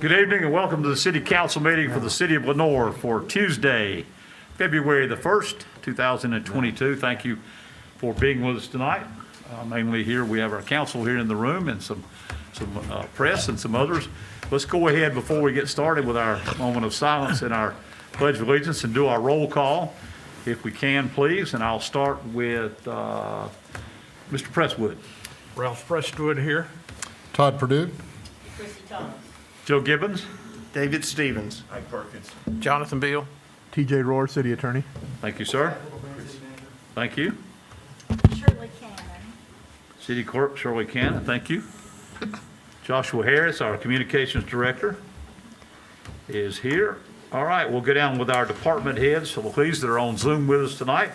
Good evening and welcome to the City Council meeting for the City of Lenoir for Tuesday, February the 1st, 2022. Thank you for being with us tonight. Mainly here, we have our council here in the room and some press and some others. Let's go ahead before we get started with our moment of silence and our Pledge of Allegiance and do our roll call, if we can, please. And I'll start with Mr. Presswood. Ralph Prestwood here. Todd Purdue. Chrissy Thomas. Joe Gibbons. David Stevens. Mike Perkins. Jonathan Beal. TJ Rohr, City Attorney. Thank you, sir. Thank you. Shirley Cannon. City Clerk Shirley Cannon, thank you. Joshua Harris, our Communications Director, is here. All right, we'll go down with our department heads, so please, that are on Zoom with us tonight.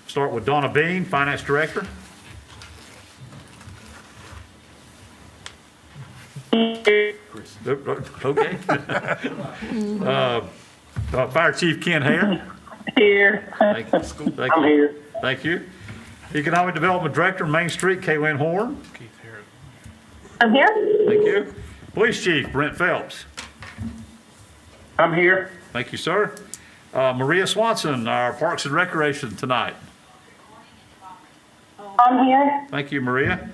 Start with Donna Bean, Finance Director. Okay. Fire Chief Ken Hare. Here. Thank you. I'm here. Thank you. Economic Development Director, Main Street, Kaylin Horn. Keith Harris. I'm here. Thank you. Police Chief, Brent Phelps. I'm here. Thank you, sir. Maria Swanson, our Parks and Recreation tonight. I'm here. Thank you, Maria.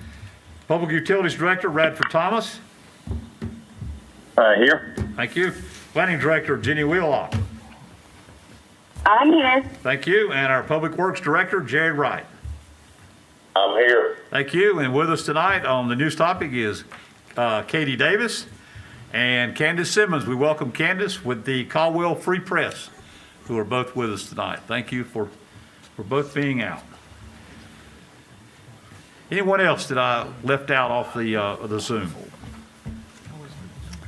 Public Utilities Director, Radford Thomas. Here. Thank you. Planning Director, Jenny Wheelock. I'm here. Thank you. And our Public Works Director, Jerry Wright. I'm here. Thank you. And with us tonight on the news topic is Katie Davis and Candace Simmons. We welcome Candace with the Caldwell Free Press, who are both with us tonight. Thank you for both being out. Anyone else that I left out off the Zoom?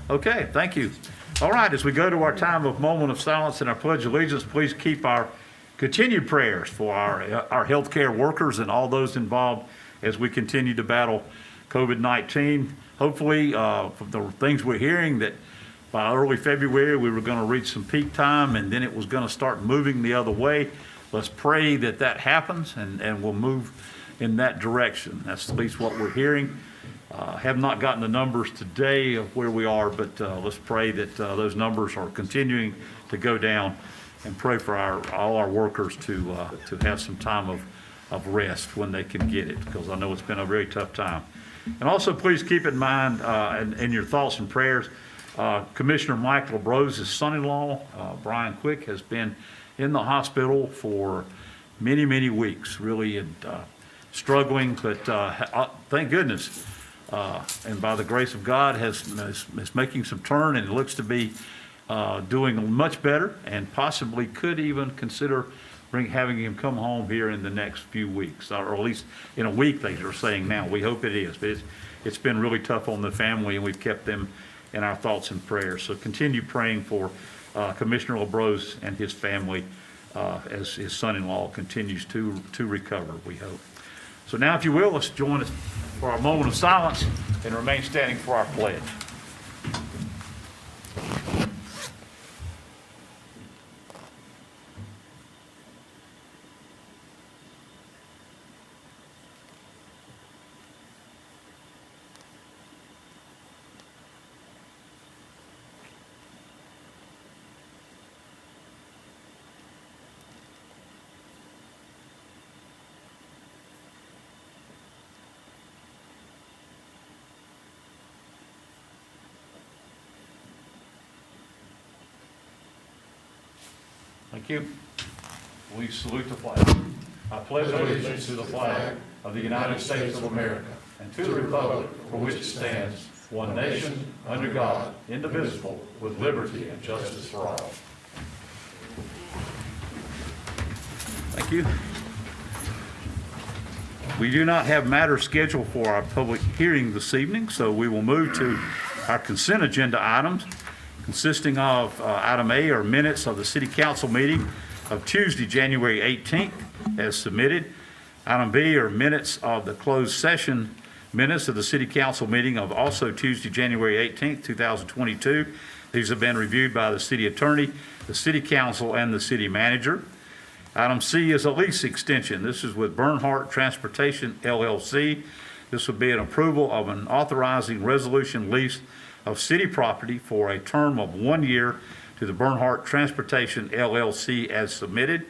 Okay, thank you. All right, as we go to our time of moment of silence and our Pledge of Allegiance, please keep our continued prayers for our healthcare workers and all those involved as we continue to battle COVID-19. Hopefully, from the things we're hearing, that by early February we were going to reach some peak time and then it was going to start moving the other way. Let's pray that that happens and we'll move in that direction. That's at least what we're hearing. Have not gotten the numbers today of where we are, but let's pray that those numbers are continuing to go down, and pray for all our workers to have some time of rest when they can get it, because I know it's been a very tough time. And also, please keep in mind in your thoughts and prayers, Commissioner Mike LaBrose's son-in-law, Brian Quick, has been in the hospital for many, many weeks, really struggling, but thank goodness. And by the grace of God is making some turn, and it looks to be doing much better, and possibly could even consider having him come home here in the next few weeks, or at least in a week, they are saying now. We hope it is, but it's been really tough on the family, and we've kept them in our thoughts and prayers. So continue praying for Commissioner LaBrose and his family as his son-in-law continues to recover, we hope. So now, if you will, let's join us for our moment of silence and remain standing for our pledge. Thank you. We salute the flag. I pledge allegiance to the flag of the United States of America and to the republic for which it stands, one nation, under God, indivisible, with liberty and justice for all. Thank you. We do not have matters scheduled for our public hearing this evening, so we will move to our consent agenda items, consisting of item A are minutes of the City Council meeting of Tuesday, January 18th, as submitted. Item B are minutes of the closed session minutes of the City Council meeting of also Tuesday, January 18th, 2022. These have been reviewed by the City Attorney, the City Council, and the City Manager. Item C is a lease extension. This is with Bernhardt Transportation, LLC. This would be an approval of an authorizing resolution lease of city property for a term of 1 year to the Bernhardt Transportation LLC as submitted.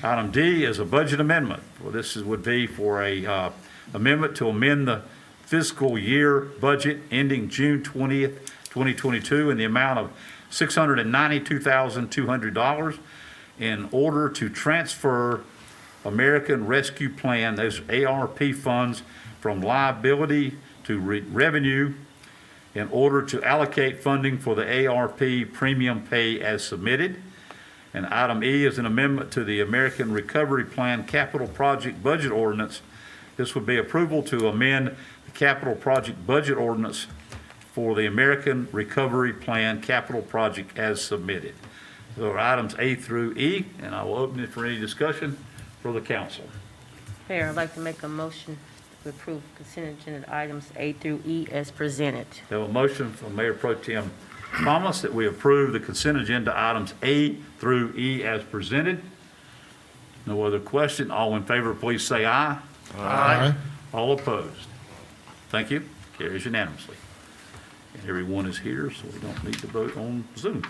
Item D is a budget amendment. Well, this would be for a amendment to amend the fiscal year budget ending June 20th, 2022 in the amount of $692,200 in order to transfer American Rescue Plan, those ARP funds, from liability to revenue in order to allocate funding for the ARP premium pay as submitted. And item E is an amendment to the American Recovery Plan Capital Project Budget Ordinance. This would be approval to amend the Capital Project Budget Ordinance for the American Recovery Plan Capital Project as submitted. Those are items A through E, and I will open it for any discussion for the council. Mayor, I'd like to make a motion to approve consent agenda items A through E as presented. We have a motion from Mayor Pro Tem Thomas that we approve the consent agenda items A through E as presented. No other question. All in favor, please say aye. Aye. All opposed? Thank you. Carries unanimously. And everyone is here, so we don't need to vote on Zoom.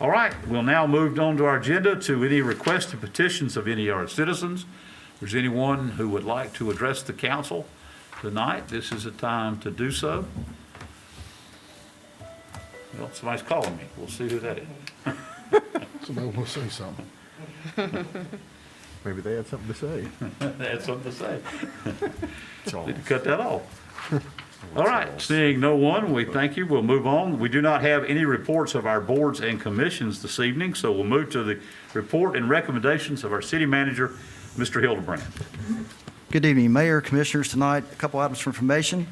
All right, we'll now move on to our agenda to any requests and petitions of any of our citizens. If there's anyone who would like to address the council tonight, this is a time to do so. Well, somebody's calling me. We'll see who that is. Somebody will say something. Maybe they had something to say. They had something to say. Need to cut that off. All right, seeing no one, we thank you. We'll move on. We do not have any reports of our boards and commissions this evening, so we'll move to the report and recommendations of our city manager, Mr. Hildebrand. Good evening, Mayor, Commissioners. Tonight, a couple items for information.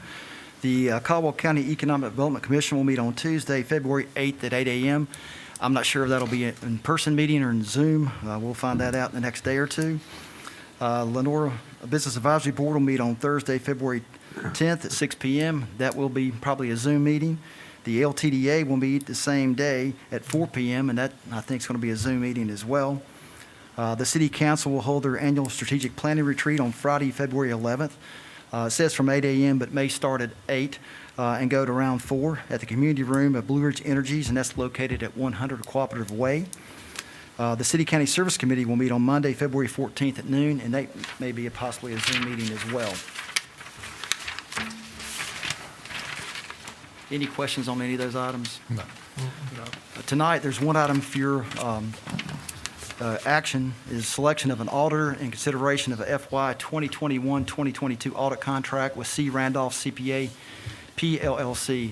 The Caldwell County Economic Development Commission will meet on Tuesday, February 8th at 8 a.m. I'm not sure if that'll be an in-person meeting or in Zoom. We'll find that out in the next day or two. Lenoir Business Advisory Board will meet on Thursday, February 10th at 6 p.m. That will be probably a Zoom meeting. The LTDA will meet the same day at 4 p.m., and that, I think, is going to be a Zoom meeting as well. The City Council will hold their annual strategic planning retreat on Friday, February 11th. It says from 8 a.m., but may start at 8 and go to around 4 at the community room at Blue Ridge Energies, and that's located at 100 Cooperative Way. The City County Service Committee will meet on Monday, February 14th at noon, and that may be possibly a Zoom meeting as well. Any questions on any of those items? No. Tonight, there's one item for your action is selection of an auditor and consideration of a FY 2021-2022 audit contract with C. Randolph CPA PLLC.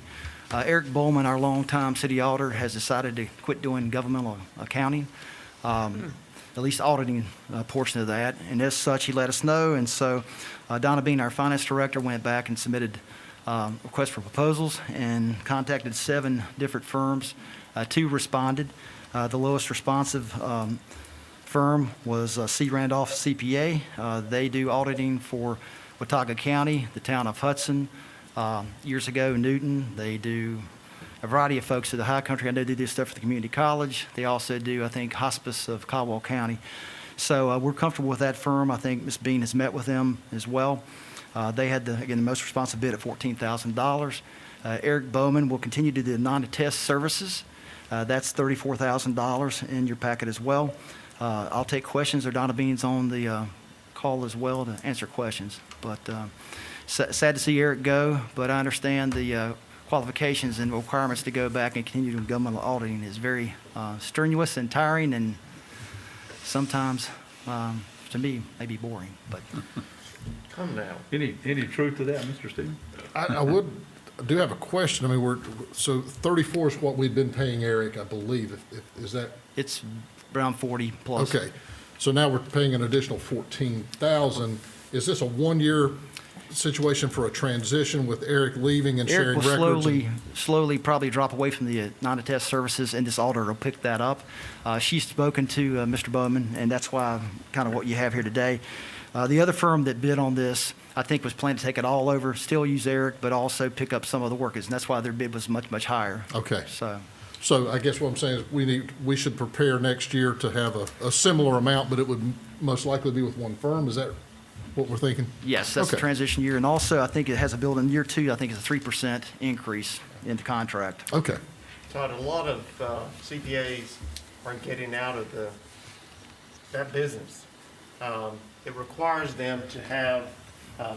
Eric Bowman, our longtime city auditor, has decided to quit doing governmental accounting, at least auditing a portion of that. And as such, he let us know. And so Donna Bean, our finance director, went back and submitted requests for proposals and contacted 7 different firms. 2 responded. The lowest responsive firm was C. Randolph CPA. They do auditing for Watauga County, the town of Hudson, years ago Newton. They do a variety of folks at the High Country. I know they do stuff for the community college. They also do, I think, hospice of Caldwell County. So we're comfortable with that firm. I think Ms. Bean has met with them as well. They had, the most responsive bid at $14,000. Eric Bowman will continue to do the non-attest services. That's $34,000 in your packet as well. I'll take questions, or Donna Bean's on the call as well to answer questions. But sad to see Eric go, but I understand the qualifications and requirements to go back and continue doing governmental auditing is very strenuous and tiring, and sometimes, to me, maybe boring. But Come now. Any truth to that, Mr. Stevens? I do have a question. I mean, so 34 is what we've been paying Eric, I believe. Is that? it's around 40 plus. Okay. So now we're paying an additional 14,000. Is this a 1-year situation for a transition with Eric leaving and sharing Eric records? will slowly probably drop away from the non-attest services, and this auditor will pick that up. She's spoken to Mr. Bowman, and that's why kind of what you have here today. The other firm that bid on this, I think, was planning to take it all over, still use Eric, but also pick up some of the workers, and that's why their bid was much, much higher. Okay. So I guess what I'm saying is we should prepare next year to have a similar amount, but it would most likely be with one firm. Is that what we're thinking? Yes, that's the Okay. transition year. And also, I think it has a build in year two, I think it's a 3% increase in the contract. Okay, Todd, a lot of CPAs are getting out of that business. It requires them to have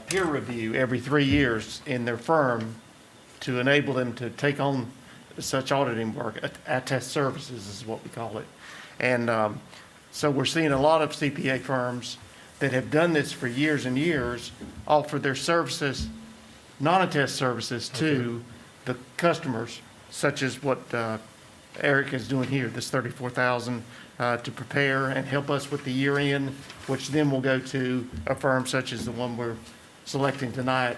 peer review every 3 years in their firm to enable them to take on such auditing work. Attest services is what we call it. And so we're seeing a lot of CPA firms that have done this for years and years offer their services, non-attest services to the customers, such as what Eric is doing here, this $34,000 to prepare and help us with the year end, which then will go to a firm such as the one we're selecting tonight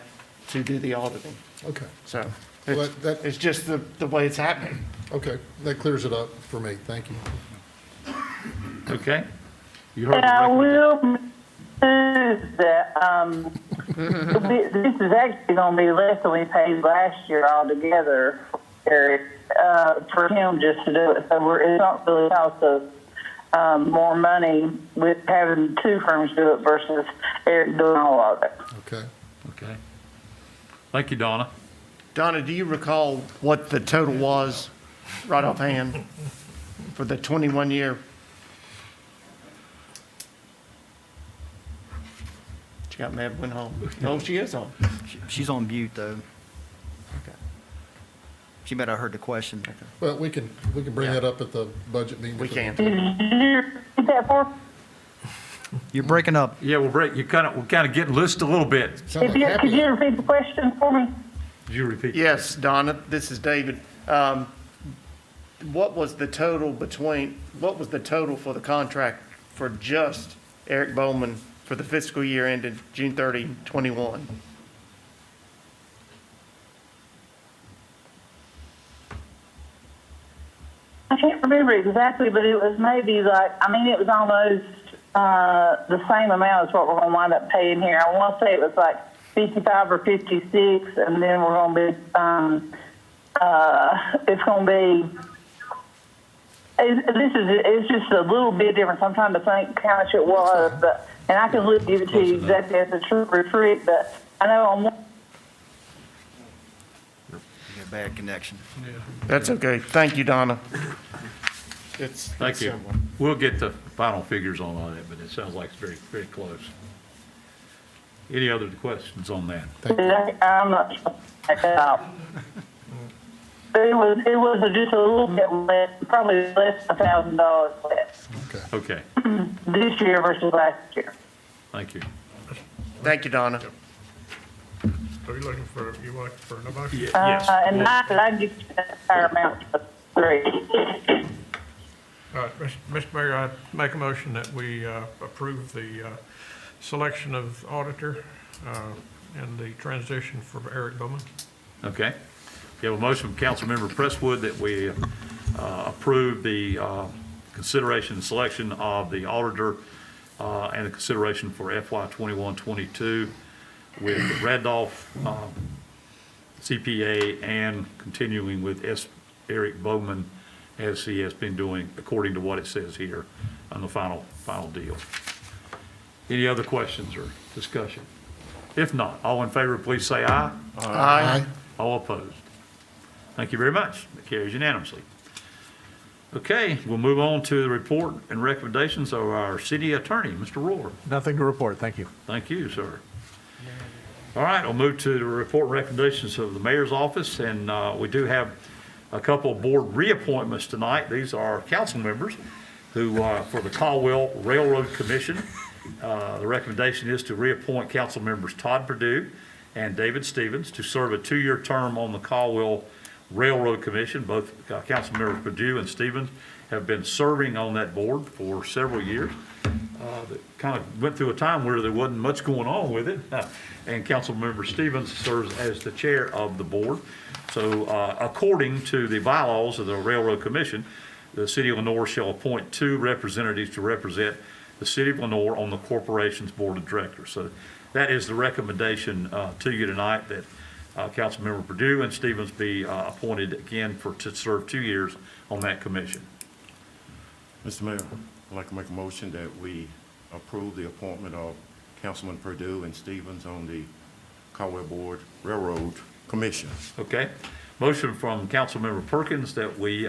to do the auditing. okay, So Well, that- it's just the way it's happening. okay. That clears it up for me. Thank you. Okay? You heard the I recommendation. will move that, this is actually gonna be less than we paid last year altogether, Eric, for him just to do it. So it's not really cost us, more money with having two firms do it versus Eric doing all of it. Okay. Okay. Thank you, Donna. Donna, do you recall what the total was right offhand for the 21 year? She got mad, went home. Oh, she is home. She's on mute, though. Okay. She might have heard the question. Well, we can bring that up at the budget meeting. We can. Did you repeat that for? You're breaking up. Yeah, we're kind of getting listed a little bit. Sound like Could happy. you repeat the question for me? Did you repeat? Yes, Donna, this is David. What was the total for the contract for just Eric Bowman for the fiscal year ended June 30, 21? I can't remember exactly, but it was maybe like, it was almost the same amount as what we're going to wind up paying here. I want to say it was like 55 or 56, and then we're going to be, it's going to be, it's just a little bit different. I'm trying to think how much it was, but, and I can give it to you exactly as a true retreat, but I know on one. You got a bad connection. That's okay. Thank you, Donna. It's Thank you. simple. We'll get the final figures on all that, but it sounds like it's very, very close. Any other questions on that? I'm not sure. It was just a little bit less, probably less than $1,000 less Okay, this year versus last year. thank you. Thank you, Donna. So you looking for an motion? Yes. And I give you that entire amount for three. All right, Mr. Mayor, I make a motion that we approve the selection of auditor and the transition for Eric Bowman. Okay. We have a motion from Councilmember Presswood that we approve the consideration and selection of the auditor and the consideration for FY 21-22 with Randolph CPA and continuing with Eric Bowman as he has been doing according to what it says here on the final deal. Any other questions or discussion? If not, all in favor, please say aye. Aye. All opposed? Thank you very much. That carries unanimously. Okay, we'll move on to the report and recommendations of our city attorney, Mr. Rohr. Nothing to report, thank you. Thank you, sir. All right, I'll move to the report and recommendations of the mayor's office, and we do have a couple of board reappointments tonight. These are council members who, for the Caldwell Railroad Commission, the recommendation is to reappoint council members Todd Perdue and David Stevens to serve a 2-year term on the Caldwell Railroad Commission. Both council members Perdue and Stevens have been serving on that board for several years. That kind of went through a time where there wasn't much going on with it. And Councilmember Stevens serves as the chair of the board. So according to the bylaws of the Railroad Commission, the city of Lenoir shall appoint 2 representatives to represent the city of Lenoir on the corporation's board of directors. So that is the recommendation to you tonight, that Councilmember Perdue and Stevens be appointed again to serve 2 years on that commission. Mr. Mayor, I'd like to make a motion that we approve the appointment of Councilman Perdue and Stevens on the Caldwell Board Railroad Commission. Okay. Motion from Councilmember Perkins that we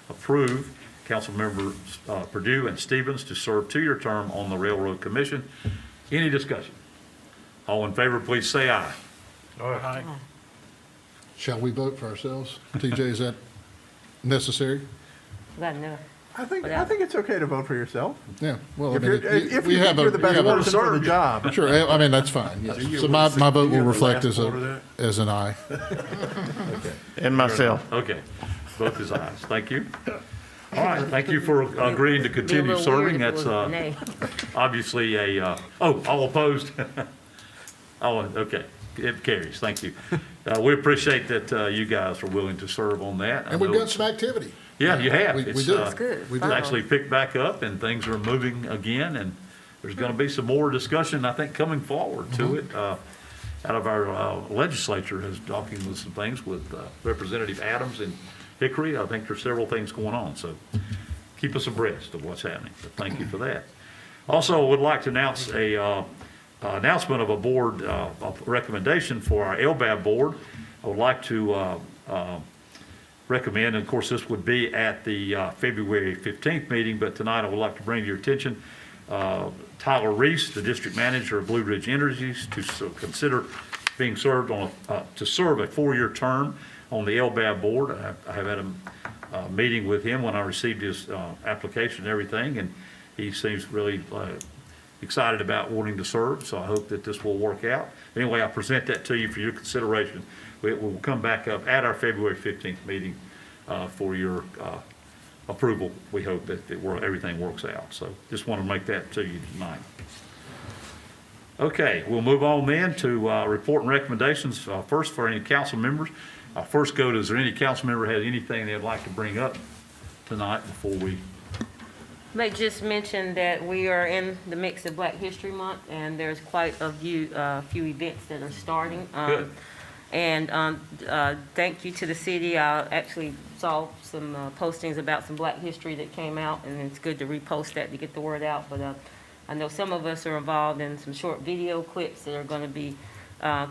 approve Councilmember Perdue and Stevens to serve 2-year term on the Railroad Commission. Any discussion? All in favor, please say aye. Aye. Shall we vote for ourselves? TJ, is that necessary? Got enough. I think it's okay to vote for yourself. Yeah, well, I If mean, you think we have you're the best a, person for the job. sure, I mean, that's fine, yes. So my vote will reflect as an aye. And myself. Okay. Both is ayes. Thank you. All right. Thank you for agreeing to Be a continue little weird serving. if it That's was a nay. obviously all opposed? Oh, okay. It carries. Thank you. We appreciate that you guys are willing to serve on that. I And we've know got some activity. Yeah, you have. We It's, do. That's good. We It's do. actually picked back up and things are moving again, and there's going to be some more discussion, I think, coming forward to it. Out of our legislature is talking with some things with Representative Adams and Hickory. I think there's several things going on, so keep us abreast of what's happening. But thank you for that. Also, would like to announce a announcement of a board recommendation for our LBAB board. I would like to recommend, and of course, this would be at the February 15th meeting, but tonight I would like to bring to your attention Tyler Reese, the district manager of Blue Ridge Energies, to consider being served on to serve a 4-year term on the LBAB board. I have had a meeting with him when I received his application and everything, and he seems really excited about wanting to serve, so I hope that this will work out. Anyway, I present that to you for your consideration. It will come back up at our February 15th meeting for your approval. We hope that everything works out. So just want to make that to you tonight. Okay, we'll move on then to report and recommendations. First, for any council members. First, is there any council member has anything they'd like to bring up tonight before we? They just mentioned that we are in the mix of Black History Month, and there's quite a few events that are starting. Good. And thank you to the city. I actually saw some postings about some Black history that came out, and it's good to repost that to get the word out. But I know some of us are involved in some short video clips that are going to be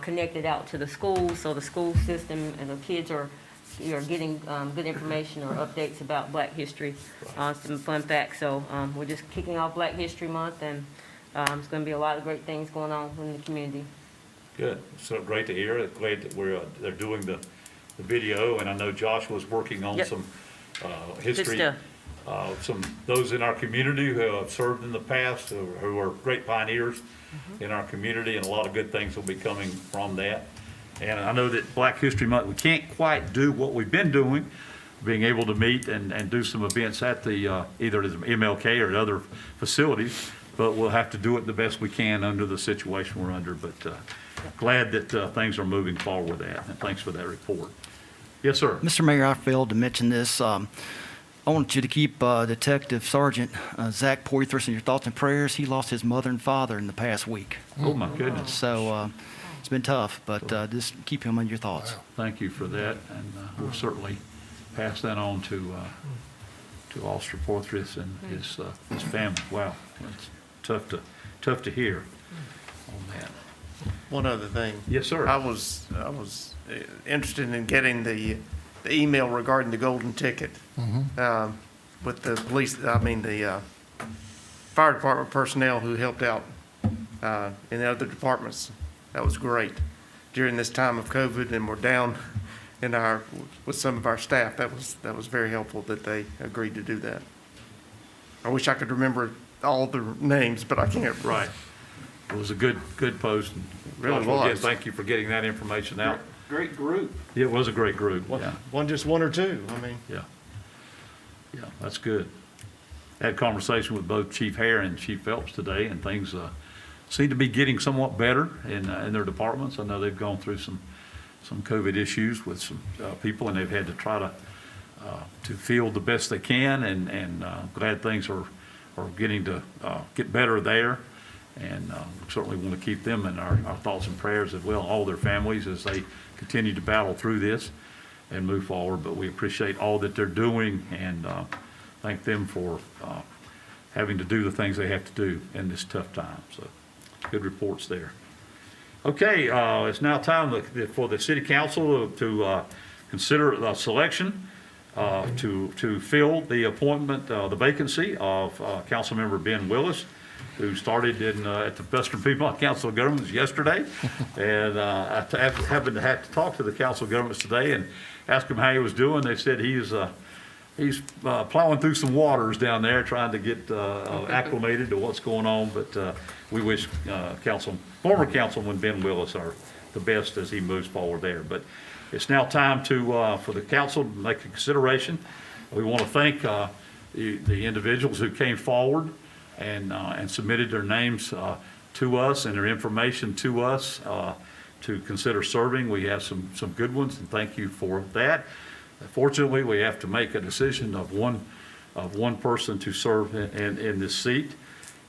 connected out to the schools, so the school system and the kids are getting good information or updates about Black history, some fun facts. So we're just kicking off Black History Month, and there's going to be a lot of great things going on in the community. Good. So great to hear. Glad that they're doing the video, and I know Josh was working on Yep. some history. Good Some those in our community who have served in the past, who are great pioneers in our community, and a lot of good things will be coming from that. And I know that Black History Month, we can't quite do what we've been doing, being able to meet and do some events at the either the MLK or other facilities, but we'll have to do it the best we can under the situation we're under. But glad that things are moving forward with that, and thanks for that report. Yes, sir. Mr. Mayor, I failed to mention this. I want you to keep Detective Sergeant Zach Poitras in your thoughts and prayers. He lost his mother and father in the past week. Oh, my goodness. So it's been tough, but just keep him in your thoughts. Thank you for that, and we'll certainly pass that on to Officer Poitras and his family. Wow, it's tough to hear on that. One other thing. Yes, sir. I was interested in getting the email regarding the golden ticket with the police, the fire department personnel who helped out in the other departments. That was great during this time of COVID, and we're down with some of our staff. That was very helpful that they agreed to do that. I wish I could remember all the names, but I can't. Right. It was a good post. Really Joshua, again, was. thank you for getting that information out. Great group. Yeah, it was a great group. Yeah, One just one or two. I mean. yeah, that's good. I had a conversation with both Chief Hare and Chief Phelps today, and things seem to be getting somewhat better in their departments. I know they've gone through some COVID issues with some people, and they've had to try to field the best they can, and glad things are getting to get better there. And we certainly want to keep them in our thoughts and prayers as well, all their families, as they continue to battle through this and move forward. But we appreciate all that they're doing, and thank them for having to do the things they have to do in this tough time. So good reports there. Okay, it's now time for the city council to consider the selection to fill the appointment, the vacancy of Councilmember Ben Willis, who started at the Western Piedmont Council of Governments yesterday. And I happened to have to talk to the Council of Governments today and ask him how he was doing. They said he's plowing through some waters down there, trying to get acclimated to what's going on. But we wish former Councilman Ben Willis the best as he moves forward there. But it's now time for the council to make a consideration. We want to thank the individuals who came forward and submitted their names to us and their information to us to consider serving. We have some good ones, and thank you for that. Fortunately, we have to make a decision of one person to serve in this seat,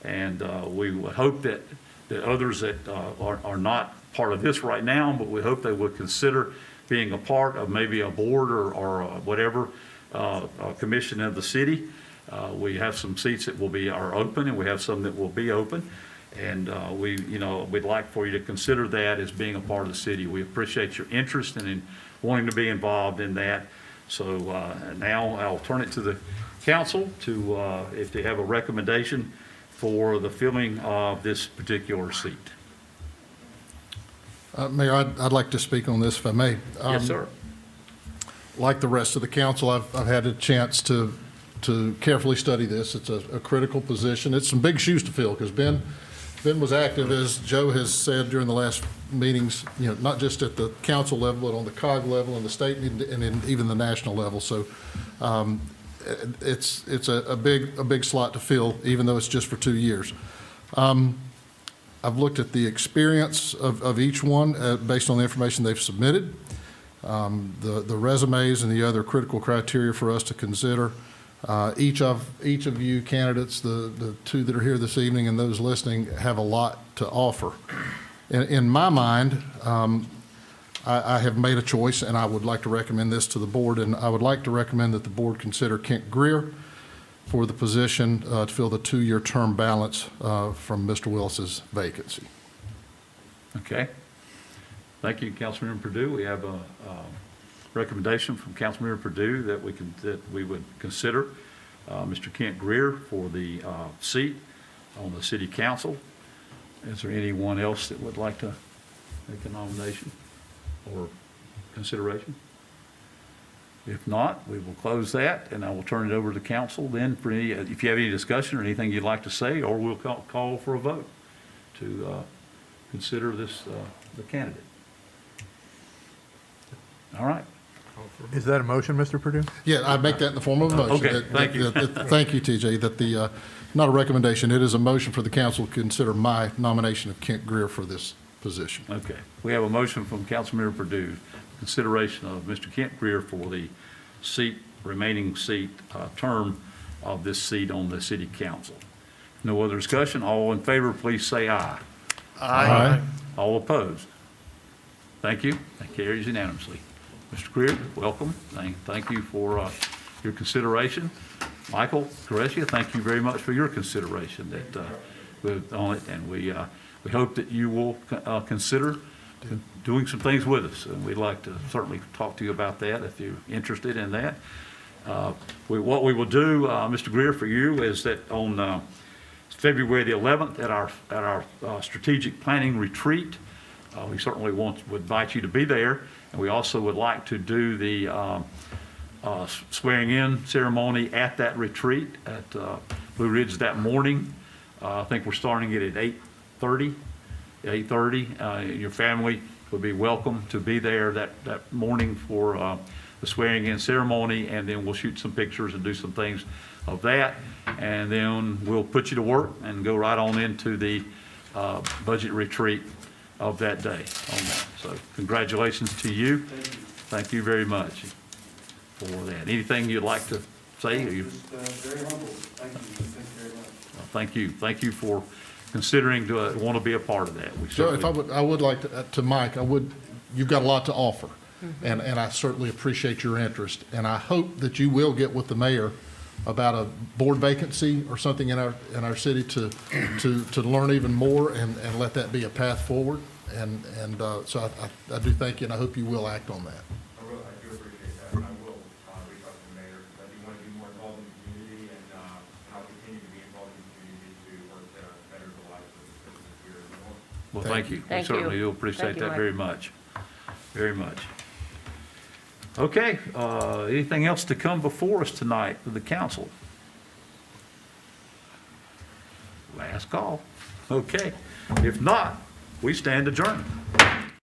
and we would hope that others that are not part of this right now, but we hope they would consider being a part of maybe a board or whatever commission of the city. We have some seats that are open, and we have some that will be open, and we'd like for you to consider that as being a part of the city. We appreciate your interest and in wanting to be involved in that. So now I'll turn it to the council if they have a recommendation for the filling of this particular seat. Mayor, I'd like to speak on this if I may. Yes, sir. Like the rest of the council, I've had a chance to carefully study this. It's a critical position. It's some big shoes to fill because Ben was active, as Joe has said during the last meetings, not just at the council level, but on the COG level and the state and even the national level. So it's a big slot to fill, even though it's just for 2 years. I've looked at the experience of each one based on the information they've submitted, the resumes and the other critical criteria for us to consider. Each of you candidates, the two that are here this evening and those listening, have a lot to offer. In my mind, I have made a choice, and I would like to recommend this to the board, and I would like to recommend that the board consider Kent Greer for the position to fill the 2-year term balance from Mr. Willis's vacancy. Okay. Thank you, Councilmember Perdue. We have a recommendation from Councilmember Perdue that we would consider Mr. Kent Greer for the seat on the city council. Is there anyone else that would like to make a nomination or consideration? If not, we will close that, and I will turn it over to council then for any, if you have any discussion or anything you'd like to say, or we'll call for a vote to consider this, the candidate. All right. Is that a motion, Mr. Perdue? Yeah, I'd make that in the form of a motion. Okay, thank you. Thank you, TJ, that not a recommendation, it is a motion for the council to consider my nomination of Kent Greer for this position. Okay. We have a motion from Councilmember Perdue, consideration of Mr. Kent Greer for the remaining seat, term of this seat on the city council. No other discussion. All in favor, please say aye. Aye. All opposed? Thank you. That carries unanimously. Mr. Greer, welcome. Thank you for your consideration. Michael Caressia, thank you very much for your consideration on it, and we hope that you will consider doing some things with us, and we'd like to certainly talk to you about that if you're interested in that. What we will do, Mr. Greer, for you is that on February the 11th at our strategic planning retreat, we certainly would invite you to be there, and we also would like to do the swearing-in ceremony at that retreat at Blue Ridge that morning. I think we're starting it at 8:30. 8:30. Your family would be welcome to be there that morning for the swearing-in ceremony, and then we'll shoot some pictures and do some things of that, and then we'll put you to work and go right on into the budget retreat of that day on that. So congratulations to you. Thank you very much for that. Anything you'd like to say? Very humble. Thank you. Thank you very much. Thank you. Thank you for considering to want to be a part of that. So if I would like to Mike, you've got a lot to offer, and I certainly appreciate your interest, and I hope that you will get with the mayor about a board vacancy or something in our city to learn even more and let that be a path forward. And so I do thank you, and I hope you will act on that. I do appreciate that, and I will reach out to the mayor, because I do want to be more involved in the community, and I'll continue to be involved in the community to work to better the lives of the citizens here in Lenoir. Well, thank you. We Thank you. certainly do appreciate Thank you, that Mike. very much. Very much. Okay, anything else to come before us tonight with the council? Last call. Okay. If not, we stand adjourned.